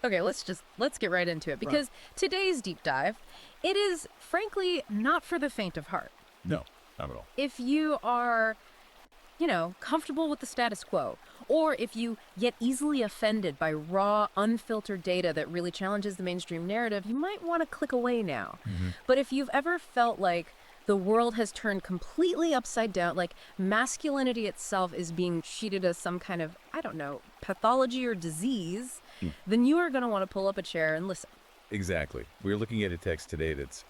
Okay, let's get right into it, because today's deep dive, it is frankly not for the faint of heart. No, not at all. If you are, comfortable with the status quo, or if you get easily offended by raw, unfiltered data that really challenges the mainstream narrative, you might want to click away now. But if you've ever felt like the world has turned completely upside down, like masculinity itself is being treated as some kind of, I don't know, pathology or disease, then you are going to want to pull up a chair and listen. Exactly. We're looking at a text today that's,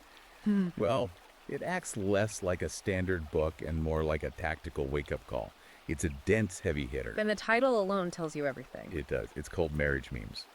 well, it acts less like a standard book and more like a tactical wake-up call. It's a dense heavy hitter. And the title alone tells you everything. It does. It's called Marriage Memes.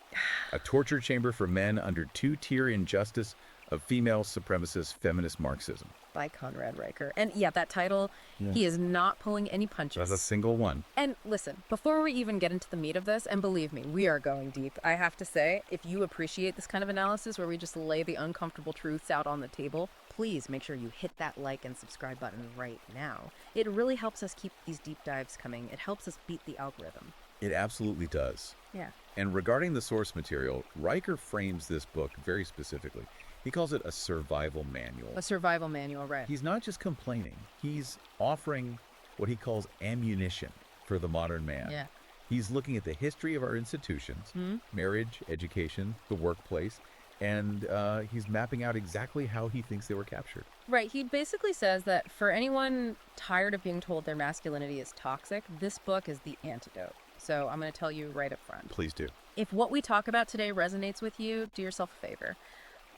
A torture chamber for men under two-tier injustice of female supremacist feminist Marxism. By Conrad Riker. And yeah, that title, he is not pulling any punches. That's a single one. And listen, before we even get into the meat of this, and believe me, we are going deep, I have to say, if you appreciate this kind of analysis where we just lay the uncomfortable truths out on the table, please make sure you hit that like and subscribe button right now. It really helps us keep these deep dives coming. It helps us beat the algorithm. It absolutely does. Yeah. And regarding the source material, Riker frames this book very specifically. He calls it a survival manual. A survival manual, right. He's not just complaining. He's offering what he calls ammunition for the modern man. Yeah. He's looking at the history of our institutions, marriage, education, the workplace, and he's mapping out exactly how he thinks they were captured. Right. He basically says that for anyone tired of being told their masculinity is toxic, this book is the antidote. So I'm going to tell you right up front. Please do. If what we talk about today resonates with you, do yourself a favor.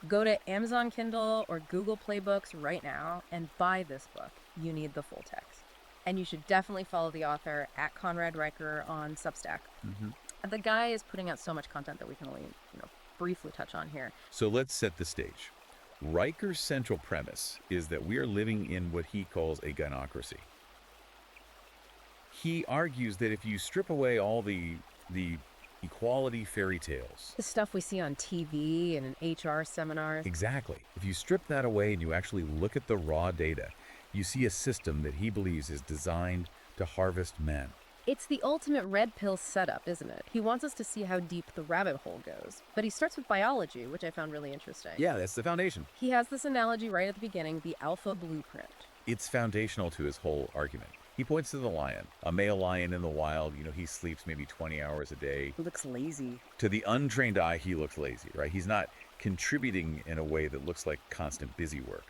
Go to Amazon Kindle or Google Play Books right now and buy this book. You need the full text. And you should definitely follow the author at Conrad Riker on Substack. The guy is putting out so much content that we can only, briefly touch on here. So let's set the stage. Riker's central premise is that we are living in what he calls a gynocracy. He argues that if you strip away all the equality fairy tales. The stuff we see on TV and in HR seminars. Exactly. If you strip that away and you actually look at the raw data, you see a system that he believes is designed to harvest men. It's the ultimate red pill setup, isn't it? He wants us to see how deep the rabbit hole goes. But he starts with biology, which I found really interesting. Yeah, that's the foundation. He has this analogy right at the beginning, the alpha blueprint. It's foundational to his whole argument. He points to the lion, a male lion in the wild. He sleeps maybe 20 hours a day. He looks lazy. To the untrained eye, he looks lazy, right? He's not contributing in a way that looks like constant busy work.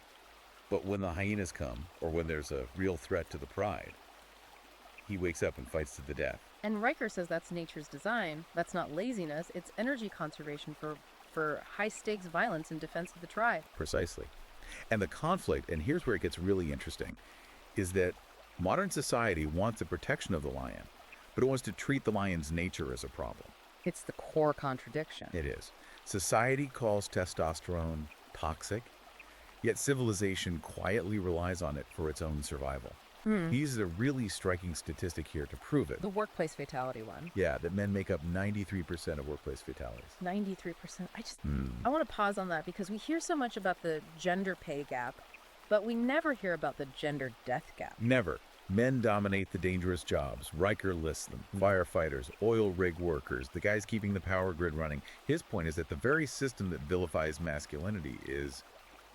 But when the hyenas come, or when there's a real threat to the pride, he wakes up and fights to the death. And Riker says that's nature's design. That's not laziness. It's energy conservation for high-stakes violence in defense of the tribe. Precisely. And the conflict, and here's where it gets really interesting, is that modern society wants the protection of the lion, but it wants to treat the lion's nature as a problem. It's the core contradiction. It is. Society calls testosterone toxic, yet civilization quietly relies on it for its own survival. He uses a really striking statistic here to prove it. The workplace fatality one. Yeah, that men make up 93% of workplace fatalities. 93%. I want to pause on that because we hear so much about the gender pay gap, but we never hear about the gender death gap. Never. Men dominate the dangerous jobs. Riker lists them. Firefighters, oil rig workers, the guys keeping the power grid running. His point is that the very system that vilifies masculinity is,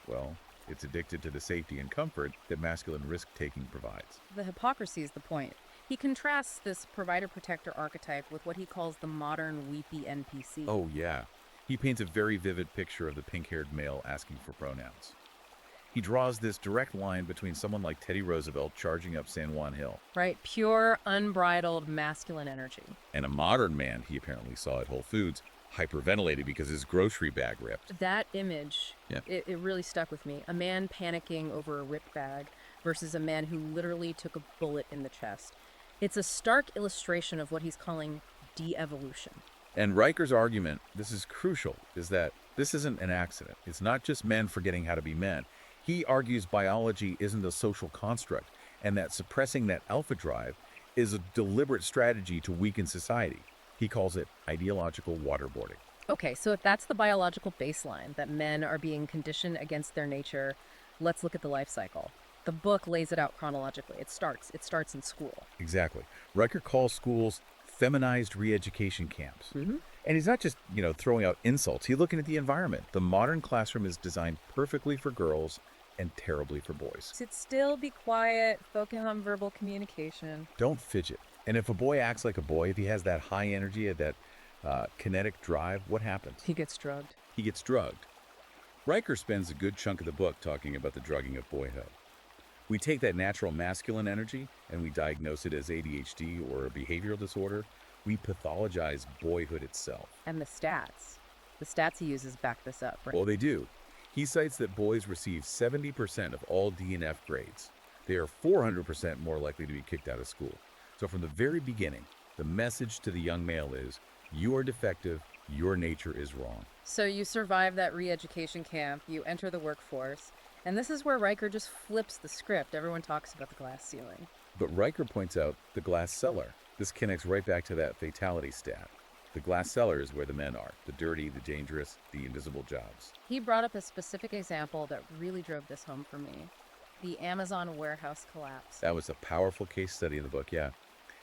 well, it's addicted to the safety and comfort that masculine risk-taking provides. The hypocrisy is the point. He contrasts this provider-protector archetype with what he calls the modern weepy NPC. Oh, yeah. He paints a very vivid picture of the pink-haired male asking for pronouns. He draws this direct line between someone like Teddy Roosevelt charging up San Juan Hill. Right, pure, unbridled masculine energy. And a modern man he apparently saw at Whole Foods hyperventilated because his grocery bag ripped. That image, Yeah. it really stuck with me. A man panicking over a ripped bag versus a man who literally took a bullet in the chest. It's a stark illustration of what he's calling de-evolution. And Riker's argument, this is crucial, is that this isn't an accident. It's not just men forgetting how to be men. He argues biology isn't a social construct, and that suppressing that alpha drive is a deliberate strategy to weaken society. He calls it ideological waterboarding. Okay, so if that's the biological baseline, that men are being conditioned against their nature, let's look at the life cycle. The book lays it out chronologically. It starts in school. Exactly. Riker calls schools feminized re-education camps. And he's not just, throwing out insults. He's looking at the environment. The modern classroom is designed perfectly for girls and terribly for boys. Sit still, be quiet, focus on verbal communication. Don't fidget. And if a boy acts like a boy, if he has that high energy, that kinetic drive, what happens? He gets drugged. He gets drugged. Riker spends a good chunk of the book talking about the drugging of boyhood. We take that natural masculine energy and we diagnose it as ADHD or a behavioral disorder. We pathologize boyhood itself. And the stats he uses back this up, right? Well, they do. He cites that boys receive 70% of all D and F grades. They are 400% more likely to be kicked out of school. So from the very beginning, the message to the young male is, you are defective, your nature is wrong. So you survive that re-education camp, you enter the workforce, and this is where Riker just flips the script. Everyone talks about the glass ceiling. But Riker points out the glass cellar. This connects right back to that fatality stat. The glass cellar is where the men are, the dirty, the dangerous, the invisible jobs. He brought up a specific example that really drove this home for me. The Amazon warehouse collapse. That was a powerful case study in the book, yeah.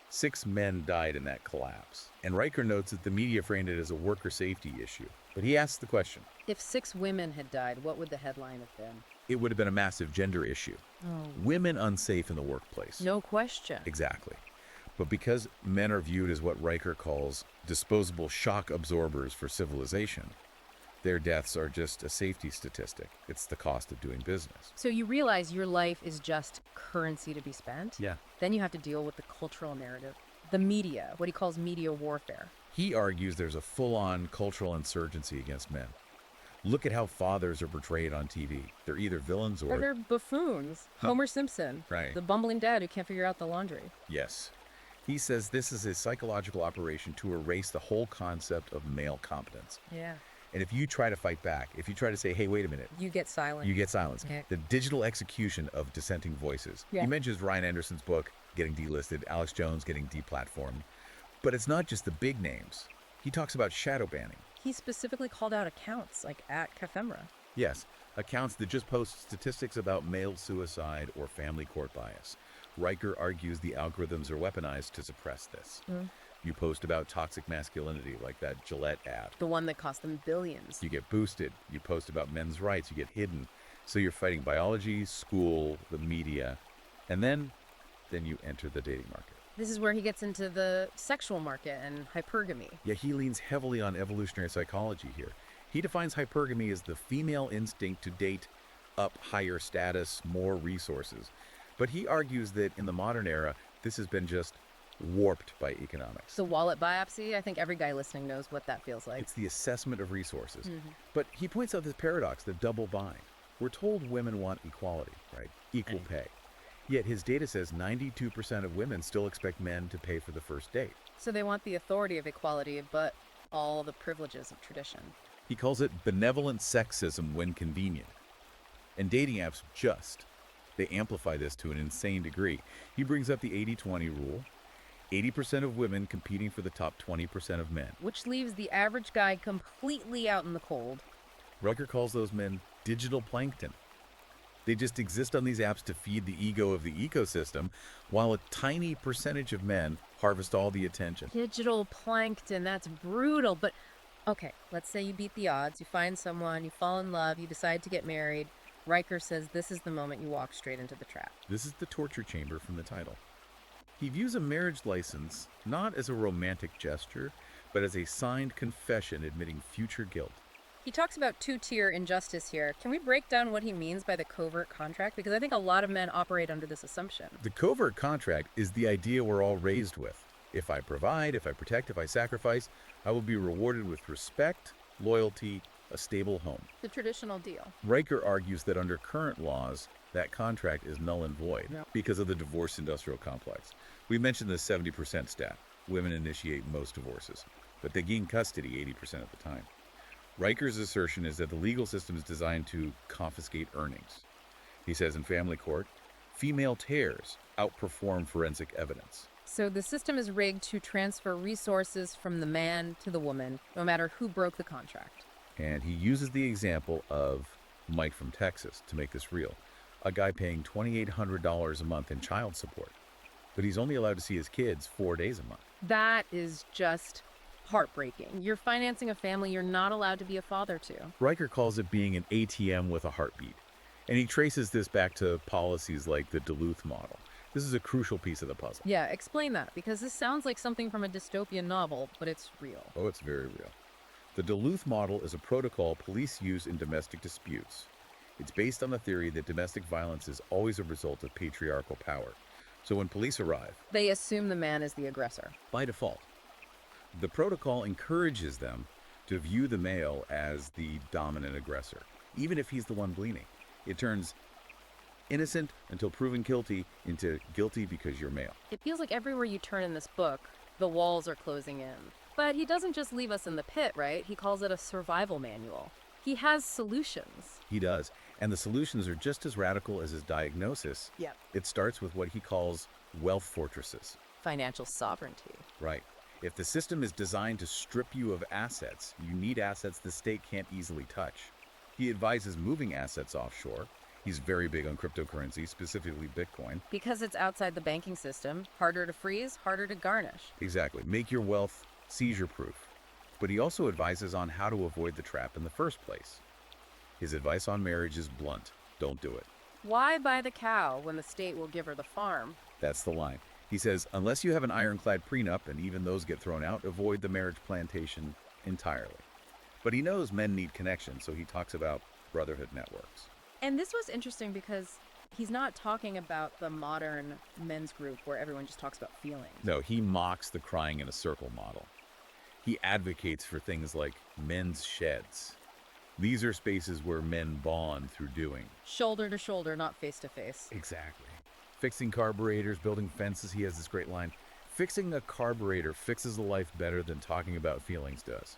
6 men died in that collapse. And Riker notes that the media framed it as a worker safety issue. But he asks the question. If 6 women had died, what would the headline have been? It would have been a massive gender issue. Oh. Women unsafe in the workplace. No question. Exactly. But because men are viewed as what Riker calls disposable shock absorbers for civilization, their deaths are just a safety statistic. It's the cost of doing business. So you realize your life is just currency to be spent? Yeah. Then you have to deal with the cultural narrative, the media, what he calls media warfare. He argues there's a full-on cultural insurgency against men. Look at how fathers are portrayed on TV. They're either villains Or they're buffoons. Homer Simpson. Right. The bumbling dad who can't figure out the laundry. Yes. He says this is a psychological operation to erase the whole concept of male competence. Yeah. And if you try to fight back, if you try to say, hey, wait a minute, You get silent. you get silence. Okay. The digital execution of dissenting voices. Yeah. He mentions Ryan Anderson's book getting delisted, Alex Jones getting deplatformed. But it's not just the big names. He talks about shadow banning. He specifically called out accounts like at Cathemra. Yes, accounts that just post statistics about male suicide or family court bias. Riker argues the algorithms are weaponized to suppress this. You post about toxic masculinity, like that Gillette ad. The one that cost them billions. You get boosted. You post about men's rights. You get hidden. So you're fighting biology, school, the media, and then you enter the dating market. This is where he gets into the sexual market and hypergamy. Yeah, he leans heavily on evolutionary psychology here. He defines hypergamy as the female instinct to date up higher status, more resources. But he argues that in the modern era, this has been just warped by economics. The wallet biopsy, I think every guy listening knows what that feels like. It's the assessment of resources. But he points out this paradox, the double bind. We're told women want equality, right? Equal pay. Yet his data says 92% of women still expect men to pay for the first date. So they want the authority of equality, but all the privileges of tradition. He calls it benevolent sexism when convenient. And dating apps they amplify this to an insane degree. He brings up the 80-20 rule. 80% of women competing for the top 20% of men. Which leaves the average guy completely out in the cold. Riker calls those men digital plankton. They just exist on these apps to feed the ego of the ecosystem, while a tiny percentage of men harvest all the attention. Digital plankton, that's brutal. But okay, let's say you beat the odds, you find someone, you fall in love, you decide to get married. Riker says this is the moment you walk straight into the trap. This is the torture chamber from the title. He views a marriage license not as a romantic gesture, but as a signed confession admitting future guilt. He talks about two-tier injustice here. Can we break down what he means by the covert contract? Because I think a lot of men operate under this assumption. The covert contract is the idea we're all raised with. If I provide, if I protect, if I sacrifice, I will be rewarded with respect, loyalty, a stable home. The traditional deal. Riker argues that under current laws, that contract is null and void because of the divorce industrial complex. We mentioned the 70% stat. Women initiate most divorces, but they gain custody 80% of the time. Riker's assertion is that the legal system is designed to confiscate earnings. He says in family court, female tares outperform forensic evidence. So the system is rigged to transfer resources from the man to the woman, no matter who broke the contract. And he uses the example of Mike from Texas to make this real. A guy paying $2,800 a month in child support, but he's only allowed to see his kids 4 days a month. That is just Heartbreaking. You're financing a family you're not allowed to be a father to. Riker calls it being an ATM with a heartbeat, and he traces this back to policies like the Duluth model. This is a crucial piece of the puzzle. Yeah, explain that, because this sounds like something from a dystopian novel, but it's real. Oh, it's very real. The Duluth model is a protocol police use in domestic disputes. It's based on the theory that domestic violence is always a result of patriarchal power. So when police arrive, They assume the man is the aggressor. by default, the protocol encourages them to view the male as the dominant aggressor, even if he's the one bleeding. It turns innocent until proven guilty into guilty because you're male. It feels like everywhere you turn in this book, the walls are closing in. But he doesn't just leave us in the pit, right? He calls it a survival manual. He has solutions. He does. And the solutions are just as radical as his diagnosis. Yep. It starts with what he calls wealth fortresses. Financial sovereignty. Right. If the system is designed to strip you of assets, you need assets the state can't easily touch. He advises moving assets offshore. He's very big on cryptocurrency, specifically Bitcoin. Because it's outside the banking system, harder to freeze, harder to garnish. Exactly. Make your wealth seizure-proof. But he also advises on how to avoid the trap in the first place. His advice on marriage is blunt. Don't do it. Why buy the cow when the state will give her the farm? That's the line. He says, unless you have an ironclad prenup, and even those get thrown out, avoid the marriage plantation entirely. But he knows men need connection, so he talks about brotherhood networks. And this was interesting because he's not talking about the modern men's group where everyone just talks about feelings. No, he mocks the crying in a circle model. He advocates for things like men's sheds. These are spaces where men bond through doing. Shoulder to shoulder, not face to face. Exactly. Fixing carburetors, building fences, he has this great line. Fixing a carburetor fixes a life better than talking about feelings does.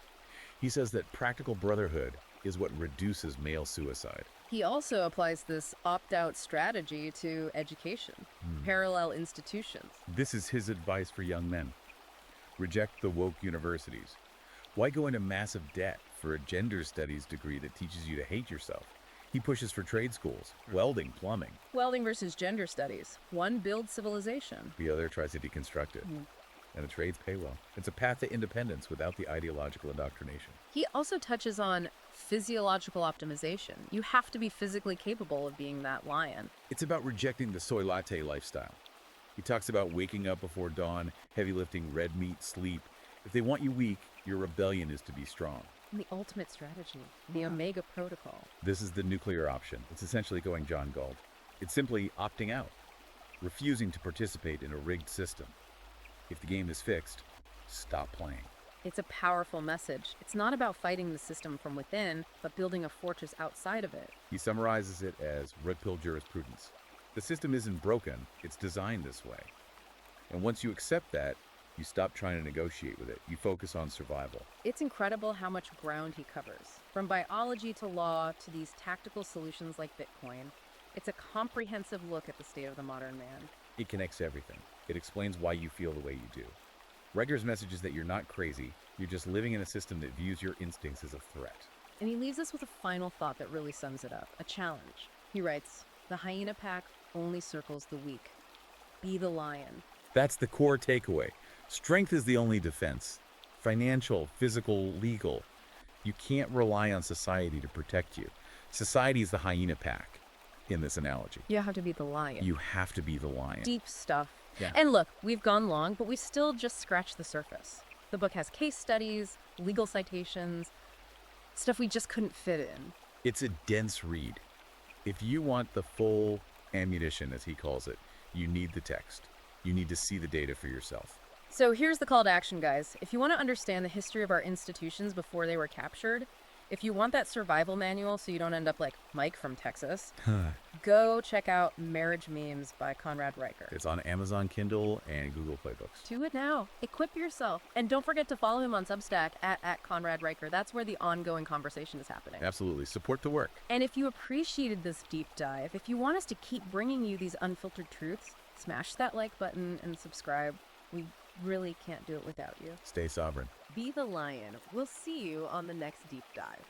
He says that practical brotherhood is what reduces male suicide. He also applies this opt-out strategy to education, parallel institutions. This is his advice for young men. Reject the woke universities. Why go into massive debt for a gender studies degree that teaches you to hate yourself? He pushes for trade schools, welding, plumbing. Welding versus gender studies. One builds civilization. The other tries to deconstruct it. And the trades pay well. It's a path to independence without the ideological indoctrination. He also touches on physiological optimization. You have to be physically capable of being that lion. It's about rejecting the soy latte lifestyle. He talks about waking up before dawn, heavy lifting, red meat, sleep. If they want you weak, your rebellion is to be strong. And the ultimate strategy, the Omega Protocol. This is the nuclear option. It's essentially going John Galt. It's simply opting out, refusing to participate in a rigged system. If the game is fixed, stop playing. It's a powerful message. It's not about fighting the system from within, but building a fortress outside of it. He summarizes it as red pill jurisprudence. The system isn't broken, it's designed this way. And once you accept that, you stop trying to negotiate with it. You focus on survival. It's incredible how much ground he covers. From biology to law to these tactical solutions like Bitcoin, it's a comprehensive look at the state of the modern man. It connects everything. It explains why you feel the way you do. Riker's message is that you're not crazy, you're just living in a system that views your instincts as a threat. And he leaves us with a final thought that really sums it up, a challenge. He writes, "The hyena pack only circles the weak. Be the lion." That's the core takeaway. Strength is the only defense. Financial, physical, legal. You can't rely on society to protect you. Society is the hyena pack in this analogy. You have to be the lion. You have to be the lion. Deep stuff. Yeah. And look, we've gone long, but we still just scratched the surface. The book has case studies, legal citations, stuff we just couldn't fit in. It's a dense read. If you want the full ammunition, as he calls it, you need the text. You need to see the data for yourself. So here's the call to action, guys. If you want to understand the history of our institutions before they were captured, if you want that survival manual so you don't end up like Mike from Texas, go check out Marriage Memes by Conrad Riker. It's on Amazon Kindle and Google Play Books. Do it now. Equip yourself. And don't forget to follow him on Substack at Conrad Riker. That's where the ongoing conversation is happening. Absolutely. Support the work. And if you appreciated this deep dive, if you want us to keep bringing you these unfiltered truths, smash that like button and subscribe. We really can't do it without you. Stay sovereign. Be the lion. We'll see you on the next deep dive.